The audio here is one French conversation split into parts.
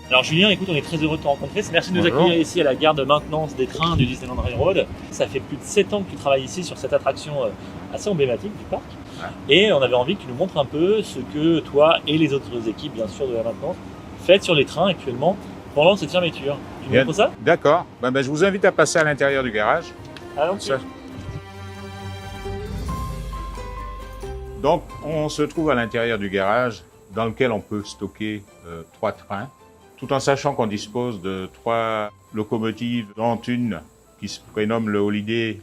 Alors Julien, écoute, on est très heureux de te rencontrer. Merci de nous Bonjour. accueillir ici à la gare de maintenance des trains du Disneyland Railroad. Ça fait plus de 7 ans que tu travailles ici sur cette attraction assez emblématique du parc. Ouais. Et on avait envie que tu nous montres un peu ce que toi et les autres équipes, bien sûr, de la maintenance, faites sur les trains actuellement pendant cette fermeture. Tu nous Bien. montres ça? D'accord. Je vous invite à passer à l'intérieur du garage. Allons. Ça- Donc, on se trouve à l'intérieur du garage dans lequel on peut stocker 3 trains, tout en sachant qu'on dispose de 3 locomotives, dont une qui se prénomme le Holiday,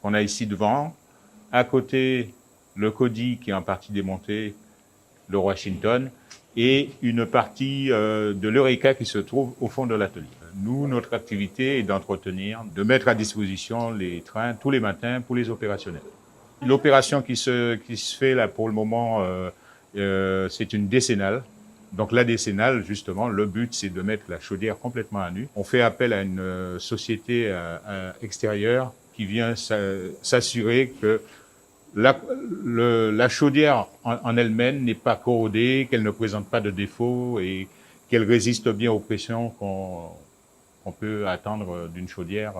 qu'on a ici devant. À côté, le Cody qui est en partie démonté, le Washington, et une partie de l'Eureka qui se trouve au fond de l'atelier. Nous, notre activité est d'entretenir, de mettre à disposition les trains tous les matins pour les opérationnels. L'opération qui se fait là pour le moment, c'est une décennale. Donc la décennale, justement, le but c'est de mettre la chaudière complètement à nu. On fait appel à une société extérieure qui vient s'assurer que la chaudière en elle-même n'est pas corrodée, qu'elle ne présente pas de défauts et qu'elle résiste bien aux pressions qu'on peut attendre d'une chaudière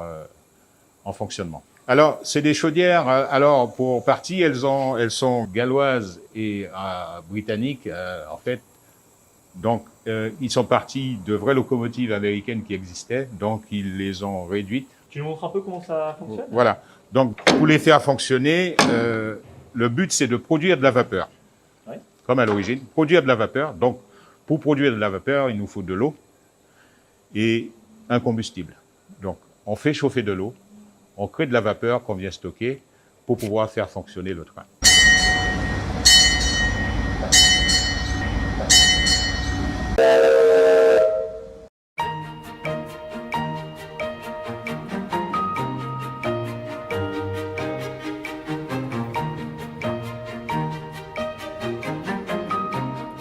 en fonctionnement. Alors, c'est des chaudières, alors pour partie, elles sont galloises et britanniques, en fait. Donc, ils sont partis de vraies locomotives américaines qui existaient, donc ils les ont réduites. Tu nous montres un peu comment ça fonctionne? Voilà. Donc, pour les faire fonctionner, le but, c'est de produire de la vapeur. Ouais. Comme à l'origine, produire de la vapeur. Donc, pour produire de la vapeur, il nous faut de l'eau et un combustible. Donc, on fait chauffer de l'eau, on crée de la vapeur qu'on vient stocker pour pouvoir faire fonctionner le train.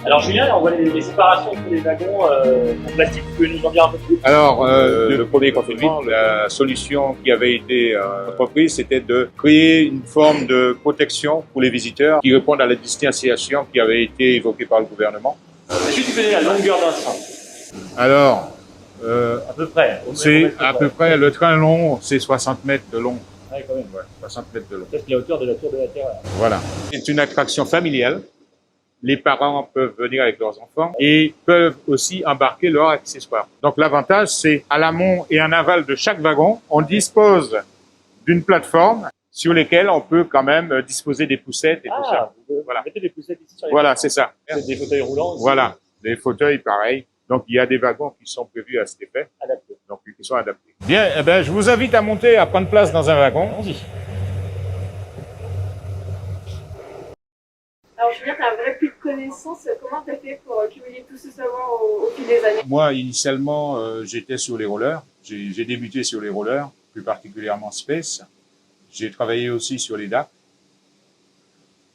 Alors Julien, on voit les séparations entre les wagons en plastique. Tu peux nous en dire un peu plus? Alors, le premier confinement, la solution qui avait été entreprise, c'était de créer une forme de protection pour les visiteurs qui répondent à la distanciation qui avait été évoquée par le gouvernement. Est-ce que tu connais la longueur d'un train? Alors, À peu près. c'est à peu près, le train long, c'est 60 mètres de long. Ouais, quand même. Ouais, 60 mètres de long. Peut-être la hauteur de la tour de la Terreur. Voilà. C'est une attraction familiale. Les parents peuvent venir avec leurs enfants et peuvent aussi embarquer leurs accessoires. Donc l'avantage, c'est à l'amont et en aval de chaque wagon, on dispose d'une plateforme sur lesquelles on peut quand même disposer des poussettes et tout ça. Vous Voilà. mettez des poussettes ici sur les Voilà, c'est ça. C'est des fauteuils roulants aussi. Voilà, des fauteuils pareil. Donc il y a des wagons qui sont prévus à cet effet, Adaptés. donc qui sont adaptés. Bien, je vous invite à monter, à prendre place dans un wagon. Allons-y. Alors Julien, tu as un vrai puits de connaissances. Comment tu as fait pour cumuler tout ce savoir au fil des années? Moi, initialement, j'étais sur les rollers. J'ai débuté sur les rollers, plus particulièrement Space. J'ai travaillé aussi sur les DAC.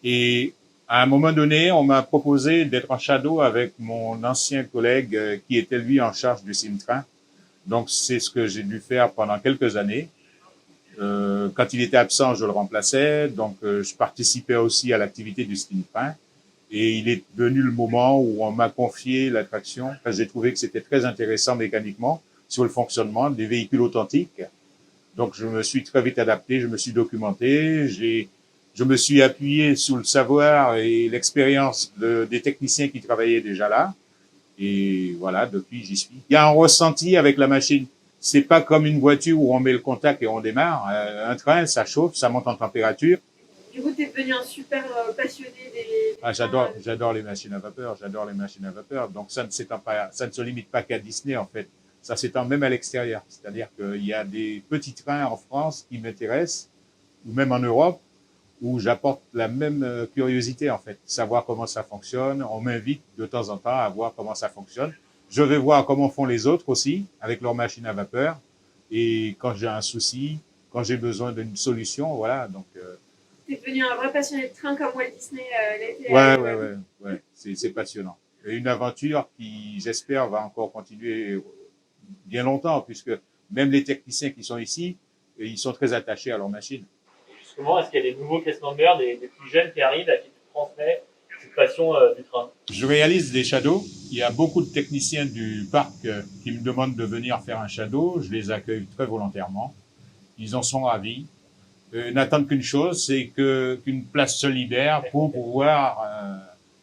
Et à un moment donné, on m'a proposé d'être en shadow avec mon ancien collègue qui était lui en charge du Simtrain. Donc, c'est ce que j'ai dû faire pendant quelques années. Quand il était absent, je le remplaçais. Donc, je participais aussi à l'activité du Simtrain. Et il est venu le moment où on m'a confié l'attraction. J'ai trouvé que c'était très intéressant mécaniquement sur le fonctionnement des véhicules authentiques. Donc, je me suis très vite adapté, je me suis documenté, je me suis appuyé sur le savoir et l'expérience des techniciens qui travaillaient déjà là. Et voilà, depuis, j'y suis. Il y a un ressenti avec la machine. C'est pas comme une voiture où on met le contact et on démarre. Un train, ça chauffe, ça monte en température. Du coup, tu es devenu un super passionné des... Ah, j'adore les machines à vapeur, j'adore les machines à vapeur. Donc ça ne se limite pas qu'à Disney en fait. Ça s'étend même à l'extérieur. C'est-à-dire qu'il y a des petits trains en France qui m'intéressent, ou même en Europe, où j'apporte la même curiosité en fait, savoir comment ça fonctionne. On m'invite de temps en temps à voir comment ça fonctionne. Je vais voir comment font les autres aussi avec leurs machines à vapeur. Et quand j'ai un souci, quand j'ai besoin d'une solution, voilà. Donc Tu es devenu un vrai passionné de train comme Walt Disney l'était. Ouais. C'est passionnant. Et une aventure qui, j'espère, va encore continuer bien longtemps, puisque même les techniciens qui sont ici, ils sont très attachés à leur machine. Justement, est-ce qu'il y a des nouveaux cast members, des plus jeunes qui arrivent à qui tu transmets cette passion du train? Je réalise des shadows Il y a beaucoup de techniciens du parc qui me demandent de venir faire un shadow. Je les accueille très volontairement. Ils en sont ravis. Ils n'attendent qu'une chose, c'est qu'une place se libère pour pouvoir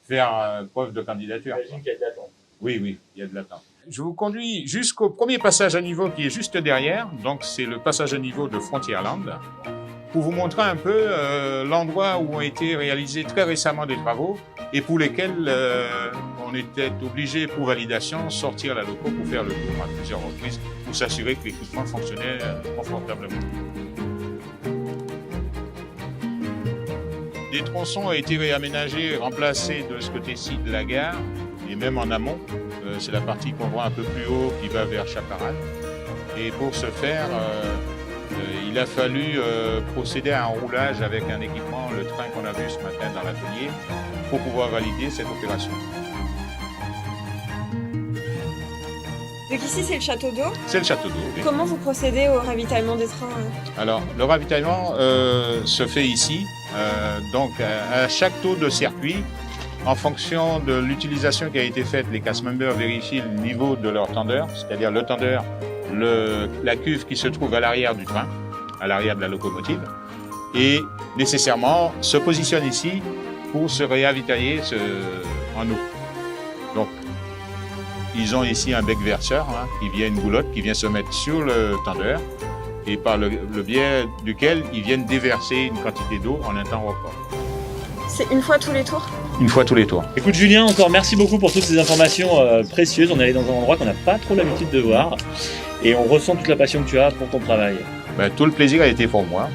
faire preuve de candidature. J'imagine qu'il y a de l'attente. Oui, oui, il y a de l'attente. Je vous conduis jusqu'au premier passage à niveau qui est juste derrière. Donc, c'est le passage à niveau de Frontierland. Pour vous montrer un peu l'endroit où ont été réalisés très récemment des travaux et pour lesquels on était obligé, pour validation, sortir la loco pour faire le tour à plusieurs reprises pour s'assurer que l'équipement fonctionnait confortablement. Des tronçons ont été réaménagés, remplacés de ce côté-ci de la gare et même en amont. C'est la partie qu'on voit un peu plus haut qui va vers Chaparral. Et pour ce faire, il a fallu procéder à un roulage avec un équipement, le train qu'on a vu ce matin dans l'atelier, pour pouvoir valider cette opération. Donc ici, c'est le château d'eau. C'est le château d'eau. Oui. Comment vous procédez au ravitaillement des trains Alors, le ravitaillement se fait ici. Donc, à chaque tour de circuit, en fonction de l'utilisation qui a été faite, les cast members vérifient le niveau de leur tendeur, c'est-à-dire le tendeur, la cuve qui se trouve à l'arrière du train, à l'arrière de la locomotive, et nécessairement se positionnent ici pour se réavitailler en eau. Donc, ils ont ici un bec verseur qui vient, une goulotte qui vient se mettre sur le tendeur et par le biais duquel ils viennent déverser une quantité d'eau en un temps record. C'est une fois tous les tours? Une fois tous les tours. Écoute Julien, encore merci beaucoup pour toutes ces informations précieuses. On est allé dans un endroit qu'on n'a pas trop l'habitude de voir et on ressent toute la passion que tu as pour ton travail. Ben, tout le plaisir a été pour moi.